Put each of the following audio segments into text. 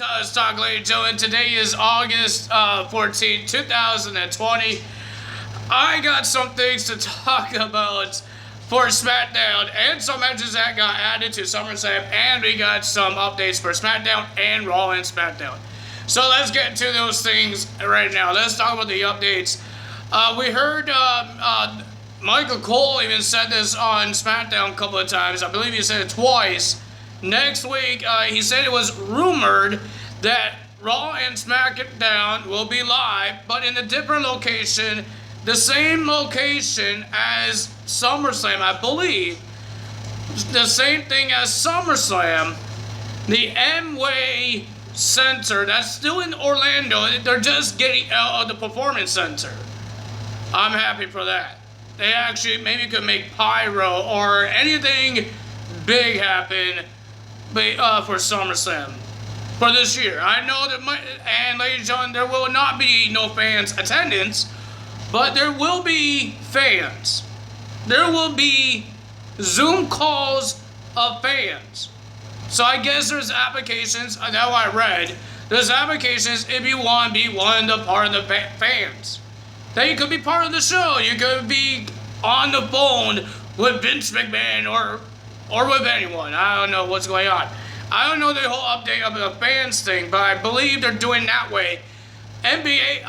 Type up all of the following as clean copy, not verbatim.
Let's talk, ladies and gentlemen. Today is August 14, 2020. I got some things to talk about for SmackDown and some matches that got added to SummerSlam, and we got some updates for SmackDown and Raw and SmackDown. So let's get into those things right now. Let's talk about the updates. We heard Michael Cole even said this on SmackDown a couple of times. I believe he said it twice. Next week, he said it was rumored that Raw and SmackDown will be live, but in a different location, the same location as SummerSlam, I believe. The same thing as SummerSlam, the Amway Center, that's still in Orlando. They're just getting out of the Performance Center. I'm happy for that. They actually maybe could make pyro or anything big happen for SummerSlam for this year. I know that and ladies and gentlemen, there will not be no fans attendance, but there will be fans. There will be Zoom calls of fans. So I guess there's applications, that's what I read. There's applications if you want to be one of the part of the fans. Then you could be part of the show. You could be on the phone with Vince McMahon or with anyone. I don't know what's going on. I don't know the whole update of the fans thing, but I believe they're doing that way. NBA,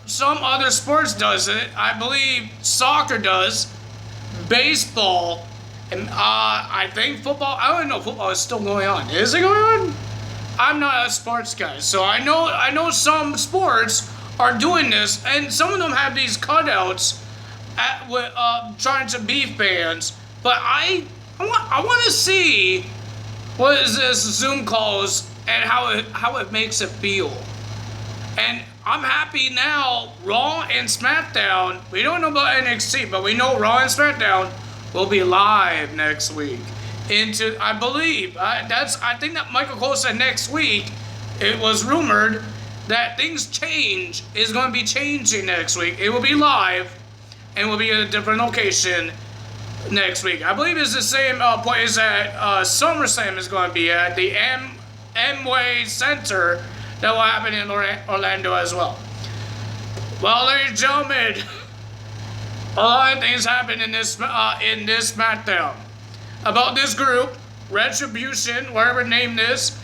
some other sports does it. I believe soccer does. Baseball, and I think football. I don't know if football is still going on. Is it going on? I'm not a sports guy, so I know some sports are doing this, and some of them have these cutouts trying to be fans. But I want to see what is this Zoom calls and how it makes it feel. And I'm happy now. Raw and SmackDown. We don't know about NXT, but we know Raw and SmackDown will be live next week. I believe I think that Michael Cole said next week. It was rumored that things change. Is going to be changing next week. It will be live and will be in a different location next week. I believe it's the same place that SummerSlam is going to be at, the Amway Center. That will happen in Orlando as well. Well, ladies and gentlemen, a lot of things happened in this SmackDown. About this group, Retribution, whatever name this,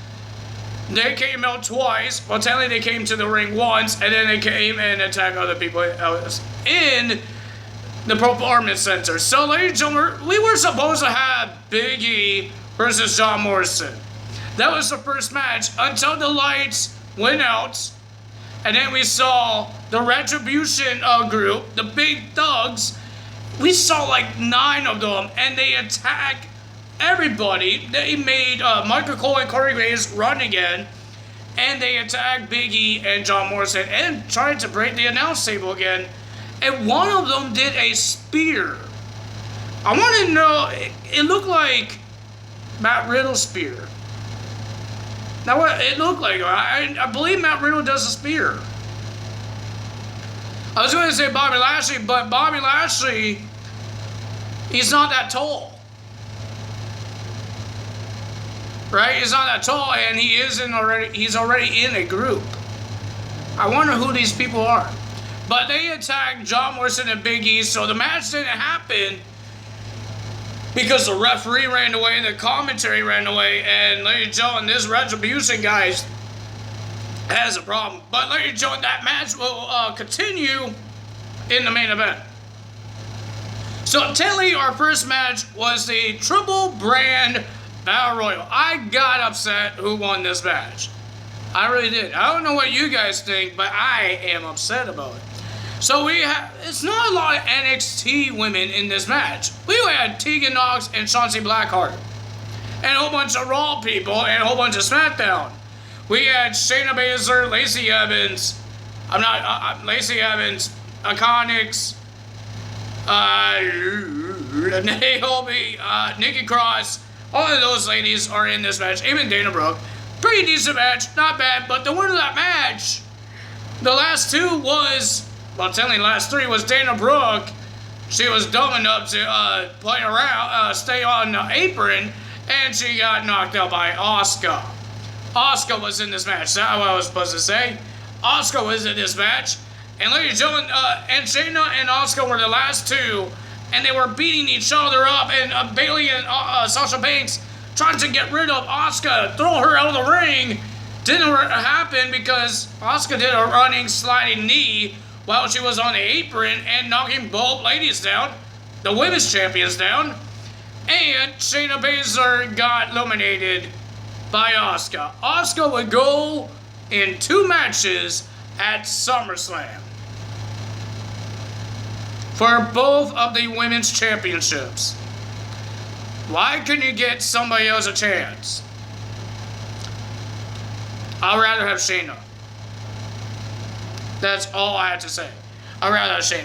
they came out twice. Well, technically they came to the ring once, and then they came and attacked other people in the Performance Center. So, ladies and gentlemen, we were supposed to have Biggie versus John Morrison. That was the first match until the lights went out, and then we saw the Retribution group, the Big Thugs. We saw like 9 of them, and they attacked everybody. They made Michael Cole and Corey Graves run again, and they attacked Biggie and John Morrison and tried to break the announce table again. And one of them did a spear. I want to know, it looked like Matt Riddle's spear. Now what it looked like, I believe Matt Riddle does a spear. I was going to say Bobby Lashley, but Bobby Lashley, he's not that tall. Right? He's not that tall, and he's already in a group. I wonder who these people are. But they attacked John Morrison and Big E, so the match didn't happen because the referee ran away, the commentary ran away, and ladies and gentlemen, this Retribution guys has a problem. But ladies and gentlemen, that match will continue in the main event. So technically, our first match was the Triple Brand Battle Royal. I got upset who won this match. I really did. I don't know what you guys think, but I am upset about it. So it's not a lot of NXT women in this match. We had Tegan Nox and Shotzi Blackheart. And a whole bunch of Raw people and a whole bunch of SmackDown. We had Shayna Baszler, Lacey Evans, Lacey Evans, Iconics, Naomi, Nikki Cross. All of those ladies are in this match. Even Dana Brooke. Pretty decent match, not bad. But the winner of that match, the last two was, well, technically the last 3 was Dana Brooke. She was dumb enough to play around, stay on the apron, and she got knocked out by Asuka. Asuka was in this match. That's what I was supposed to say. Asuka was in this match. And ladies and gentlemen, and Shayna and Asuka were the last two. And they were beating each other up. And Bayley and Sasha Banks trying to get rid of Asuka, throw her out of the ring. Didn't happen because Asuka did a running, sliding knee while she was on the apron and knocking both ladies down, the women's champions down. And Shayna Baszler got eliminated by Asuka. Asuka would go in 2 matches at SummerSlam for both of the women's championships. Why couldn't you get somebody else a chance? I'd rather have Shayna. That's all I have to say. I'd rather have Shayna.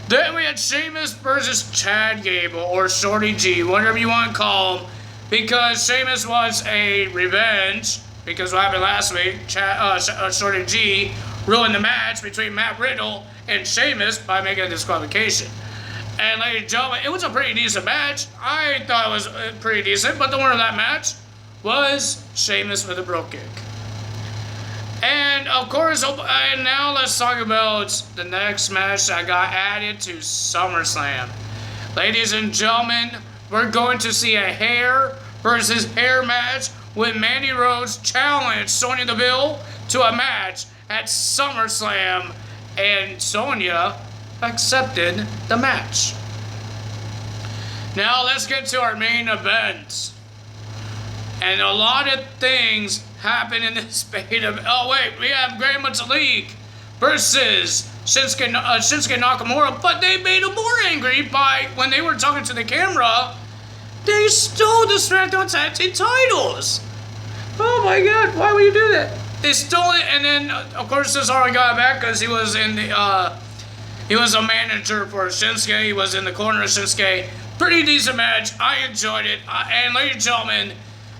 Then we had Seamus versus Chad Gable, or Shorty G, whatever you want to call him, because Seamus was a revenge, because what happened last week, Shorty G ruined the match between Matt Riddle and Seamus by making a disqualification. And ladies and gentlemen, it was a pretty decent match. I thought it was pretty decent, but the winner of that match was Seamus with a Brogue Kick. And of course, and now let's talk about the next match that got added to SummerSlam. Ladies and gentlemen, we're going to see a hair versus hair match with Mandy Rose challenge Sonya Deville to a match at SummerSlam, and Sonya accepted the match. Now let's get to our main event. And a lot of things happen in this main event. Oh wait, we have Gran Metalik versus Shinsuke Nakamura, but they made him more angry by, when they were talking to the camera, they stole the SmackDown Tag Team titles. Oh my god, why would you do that? They stole it, and then of course Cesaro got it back because he was in the he was a manager for Shinsuke. He was in the corner of Shinsuke. Pretty decent match. I enjoyed it. And ladies and gentlemen,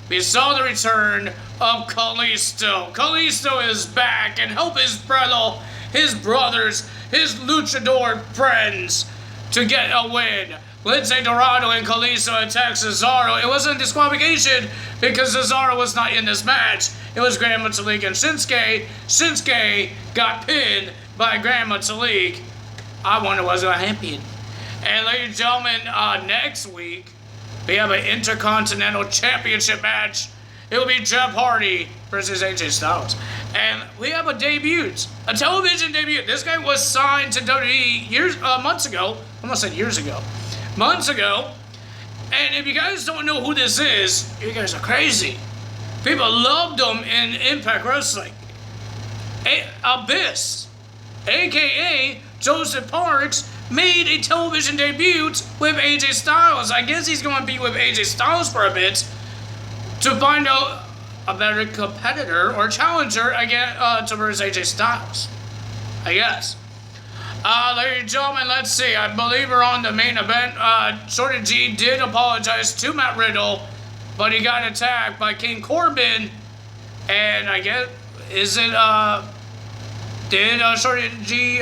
we saw the return of Kalisto. Kalisto is back and help his brother, his brothers, his luchador friends to get a win. Lindsay Dorado and Kalisto attacked Cesaro. It wasn't a disqualification because Cesaro was not in this match. It was Gran Metalik and Shinsuke. Shinsuke got pinned by Gran Metalik. I wonder what's going to happen. And ladies and gentlemen, next week, we have an Intercontinental Championship match. It will be Jeff Hardy versus AJ Styles. And we have a debut, a television debut. This guy was signed to WWE months ago. I almost said years ago. Months ago. And if you guys don't know who this is, you guys are crazy. People loved him in Impact Wrestling. Bliss, a.k.a. Joseph Parks, made a television debut with AJ Styles. I guess he's going to be with AJ Styles for a bit to find out a better competitor or challenger again to versus AJ Styles, I guess. Ladies and gentlemen, let's see. I believe we're on the main event. Shorty G did apologize to Matt Riddle, but he got attacked by King Corbin. And I guess, is it, did Shorty G,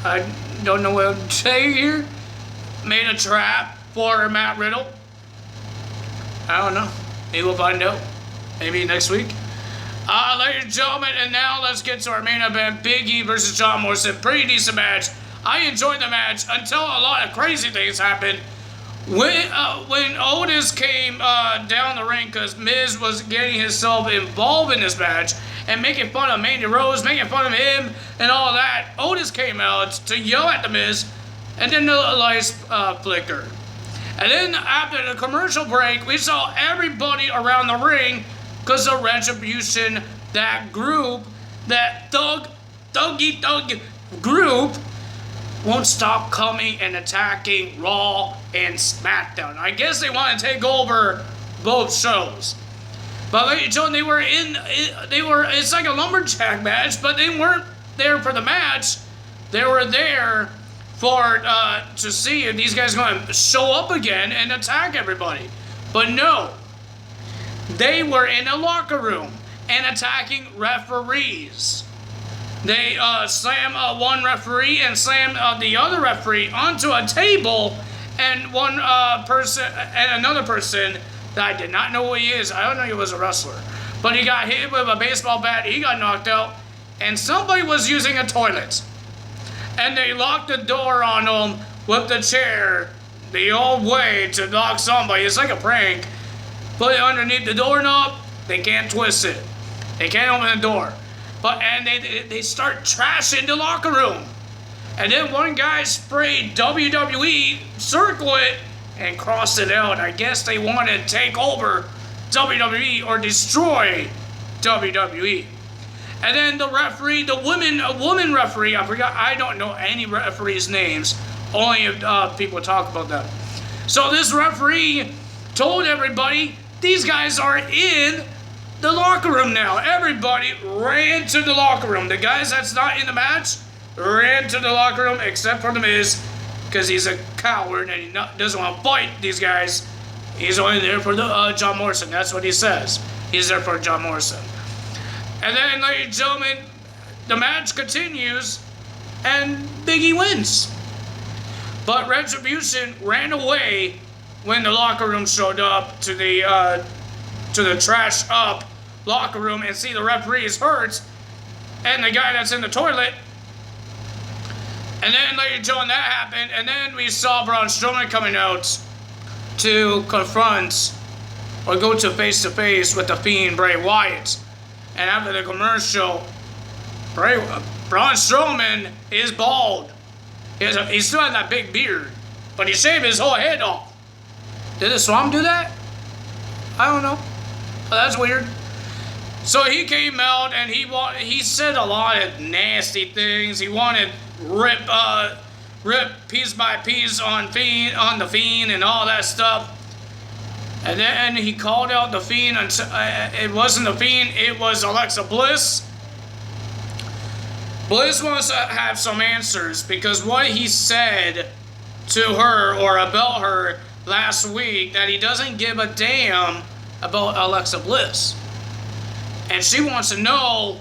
I don't know what to say here, made a trap for Matt Riddle? I don't know. Maybe we'll find out. Maybe next week. Ladies and gentlemen, and now let's get to our main event. Biggie versus John Morrison. Pretty decent match. I enjoyed the match until a lot of crazy things happened. When Otis came down the ring, because Miz was getting himself involved in this match and making fun of Mandy Rose, making fun of him and all that, Otis came out to yell at the Miz, and then the lights flickered. And then after the commercial break, we saw everybody around the ring, because the Retribution, that group, that thuggy group, won't stop coming and attacking Raw and SmackDown. I guess they want to take over both shows. But ladies and gentlemen, it's like a lumberjack match, but they weren't there for the match. They were there for, to see if these guys are going to show up again and attack everybody. But no. They were in the locker room and attacking referees. They slammed one referee and slammed the other referee onto a table, and one person and another person that I did not know who he is. I don't know he was a wrestler. But he got hit with a baseball bat. He got knocked out. And somebody was using a toilet. And they locked the door on him with the chair the old way to lock somebody. It's like a prank. Put it underneath the doorknob. They can't twist it. They can't open the door. And they start trashing the locker room. And then one guy sprayed WWE, circle it, and crossed it out. I guess they wanted to take over WWE or destroy WWE. And then the referee, a woman referee, I don't know any referees' names. Only if people talk about them. So this referee told everybody, these guys are in the locker room now. Everybody ran to the locker room. The guys that's not in the match ran to the locker room, except for The Miz, because he's a coward and he doesn't want to fight these guys. He's only there for John Morrison. That's what he says. He's there for John Morrison. And then, ladies and gentlemen, the match continues, and Biggie wins. But Retribution ran away when the locker room showed up to the trash up locker room and see the referee is hurt and the guy that's in the toilet. And then, ladies and gentlemen, that happened. And then we saw Braun Strowman coming out to confront or go to face with the Fiend Bray Wyatt. And after the commercial, Braun Strowman is bald. He still has that big beard, but he shaved his whole head off. Did the Swamp do that? I don't know. But that's weird. So he came out and he said a lot of nasty things. He wanted rip piece by piece on the Fiend and all that stuff. And then he called out the Fiend. It wasn't the Fiend, it was Alexa Bliss. Bliss wants to have some answers because what he said to her or about her last week, that he doesn't give a damn about Alexa Bliss. And she wants to know,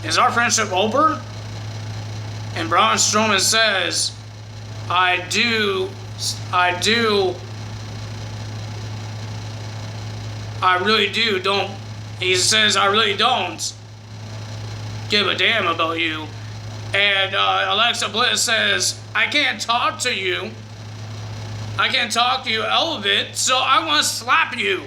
is our friendship over? And Braun Strowman says, I really do, he says, I really don't give a damn about you. And Alexa Bliss says, I can't talk to you out of it, so I want to slap you.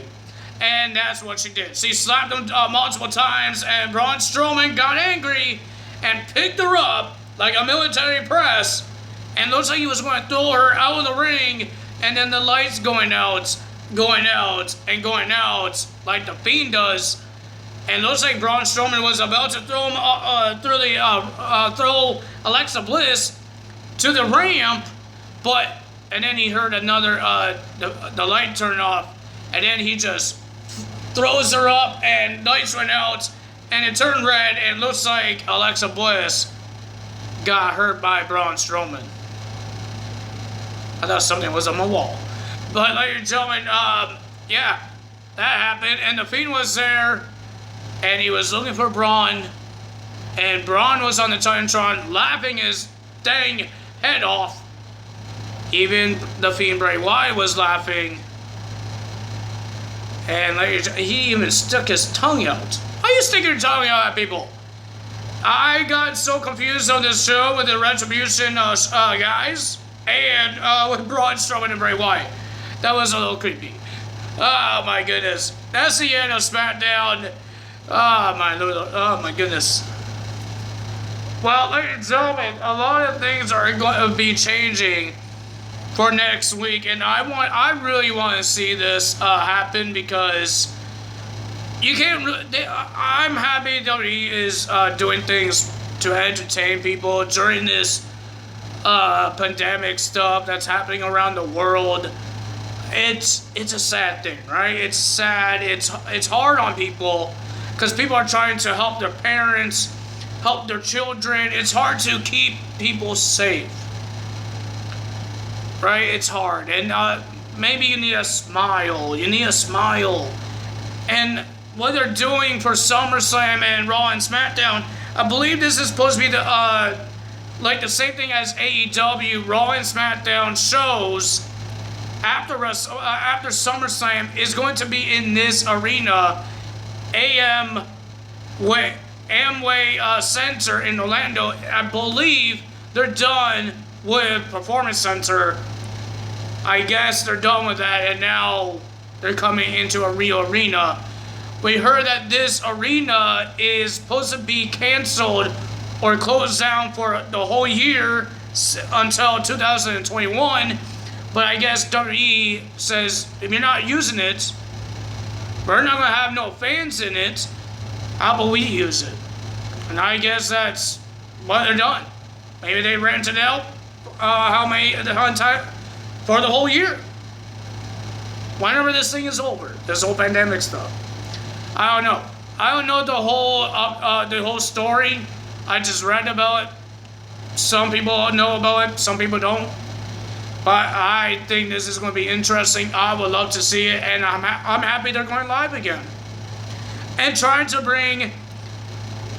And that's what she did. She slapped him multiple times, and Braun Strowman got angry and picked her up like a military press, and looks like he was going to throw her out of the ring, and then the lights going out, like the Fiend does. And looks like Braun Strowman was about to throw him throw Alexa Bliss to the ramp, and then he heard another the light turn off, and then he just throws her up, and lights went out, and it turned red, and it looks like Alexa Bliss got hurt by Braun Strowman. I thought something was on my wall. But ladies and gentlemen, yeah, that happened, and the Fiend was there, and he was looking for Braun, and Braun was on the Titantron laughing his dang head off. Even the Fiend Bray Wyatt was laughing, and he even stuck his tongue out. Why you stick your tongue out at people? I got so confused on this show with the Retribution guys and with Braun Strowman and Bray Wyatt. That was a little creepy. Oh my goodness. That's the end of SmackDown. Oh my goodness. Well, ladies and gentlemen, a lot of things are going to be changing for next week, and I really want to see this happen because you can't really. I'm happy WWE is doing things to entertain people during this pandemic stuff that's happening around the world. It's a sad thing, right? It's sad. It's hard on people because people are trying to help their parents, help their children. It's hard to keep people safe, right? It's hard, and maybe you need a smile. You need a smile, and what they're doing for SummerSlam and Raw and SmackDown, I believe this is supposed to be like the same thing as AEW, Raw and SmackDown shows after SummerSlam is going to be in this arena, Amway Center in Orlando. I believe they're done with Performance Center. I guess they're done with that, and now they're coming into a real arena. We heard that this arena is supposed to be canceled or closed down for the whole year until 2021. But I guess WWE says, if you're not using it, we're not going to have no fans in it. How about we use it? And I guess that's what they're done. Maybe they rented out for the whole year. Whenever this thing is over, this whole pandemic stuff. I don't know. I don't know the whole story. I just read about it. Some people know about it, some people don't. But I think this is going to be interesting. I would love to see it, and I'm happy they're going live again. And trying to bring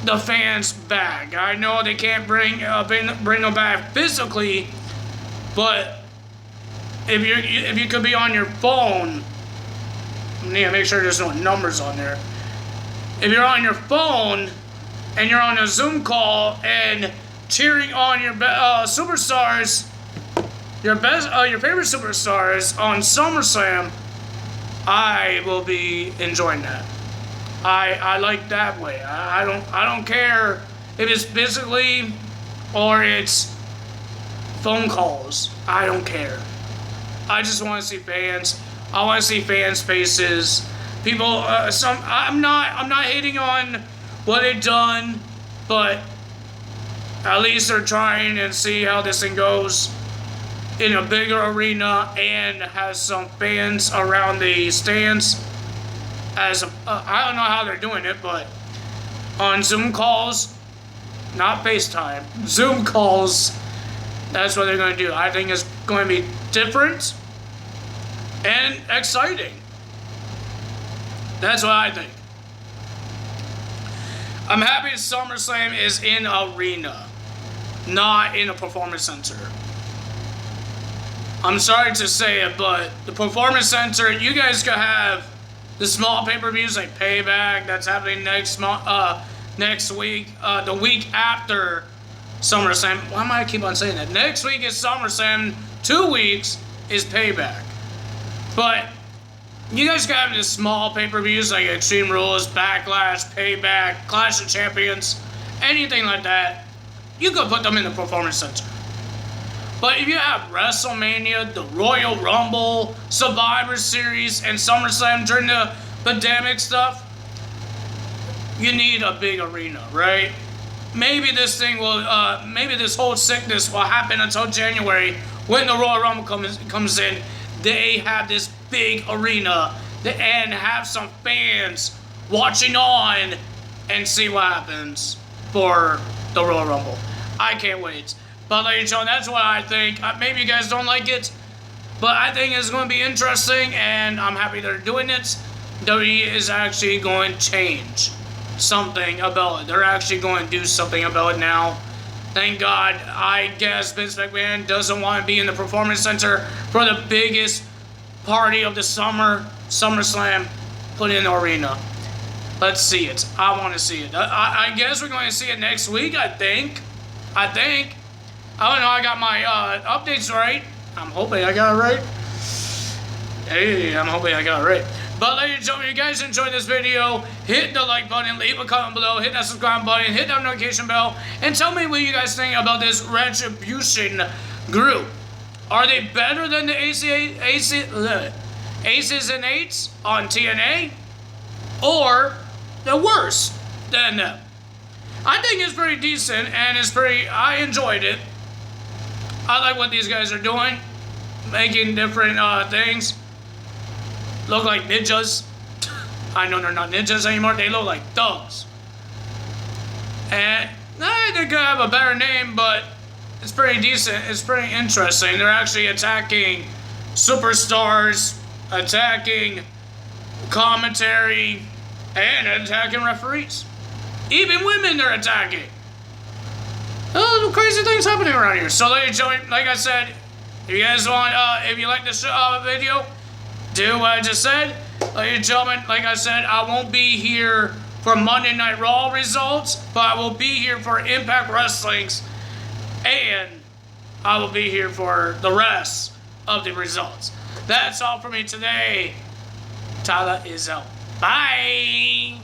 the fans back. I know they can't bring them back physically, but if you could be on your phone, I need to make sure there's no numbers on there. If you're on your phone and you're on a Zoom call and cheering on your superstars, your favorite superstars on SummerSlam, I will be enjoying that. I like that way. I don't care if it's physically or it's phone calls. I don't care. I just want to see fans. I want to see fans' faces. People. I'm not hating on what they've done, but at least they're trying and see how this thing goes in a bigger arena and has some fans around the stands. I don't know how they're doing it, but on Zoom calls, not FaceTime, Zoom calls, that's what they're going to do. I think it's going to be different and exciting. That's what I think. I'm happy SummerSlam is in arena, not in a performance center. I'm sorry to say it, but the performance center, you guys could have the small pay-per-views like Payback, that's happening next week, the week after SummerSlam. Why am I keep on saying that? Next week is SummerSlam, 2 weeks is Payback. But you guys can have the small pay-per-views like Extreme Rules, Backlash, Payback, Clash of Champions, anything like that. You could put them in the Performance Center. But if you have WrestleMania, the Royal Rumble, Survivor Series, and SummerSlam during the pandemic stuff, you need a big arena, right? Maybe this thing will, maybe this whole sickness will happen until January when the Royal Rumble comes in. They have this big arena and have some fans watching on and see what happens for the Royal Rumble. I can't wait. But ladies and gentlemen, that's what I think. Maybe you guys don't like it, but I think it's going to be interesting, and I'm happy they're doing it. WWE is actually going to change something about it. They're actually going to do something about it now. Thank God. I guess Vince McMahon doesn't want to be in the Performance Center for the biggest party of the summer, SummerSlam. Put it in the arena. Let's see it. I want to see it. I guess we're going to see it next week, I think. I don't know, I got my updates right. I'm hoping I got it right. Hey, I'm hoping I got it right. But ladies and gentlemen, if you guys enjoyed this video, hit the like button, leave a comment below, hit that subscribe button, hit that notification bell, and tell me what you guys think about this Retribution group. Are they better than the Aces and Eights on TNA? Or they're worse than them? I think it's pretty decent, and I enjoyed it. I like what these guys are doing, making different things look like ninjas. I know they're not ninjas anymore, they look like thugs. And they could have a better name, but it's pretty decent, it's pretty interesting. They're actually attacking superstars, attacking commentary, and attacking referees. Even women they're attacking. Oh, crazy things happening around here. So ladies and gentlemen, like I said, If you guys want, if you like this video, do what I just said. Ladies and gentlemen, like I said, I won't be here for Monday Night Raw results, but I will be here for Impact Wrestling's, and I will be here for the rest of the results. That's all for me today. Tyler is out. Bye!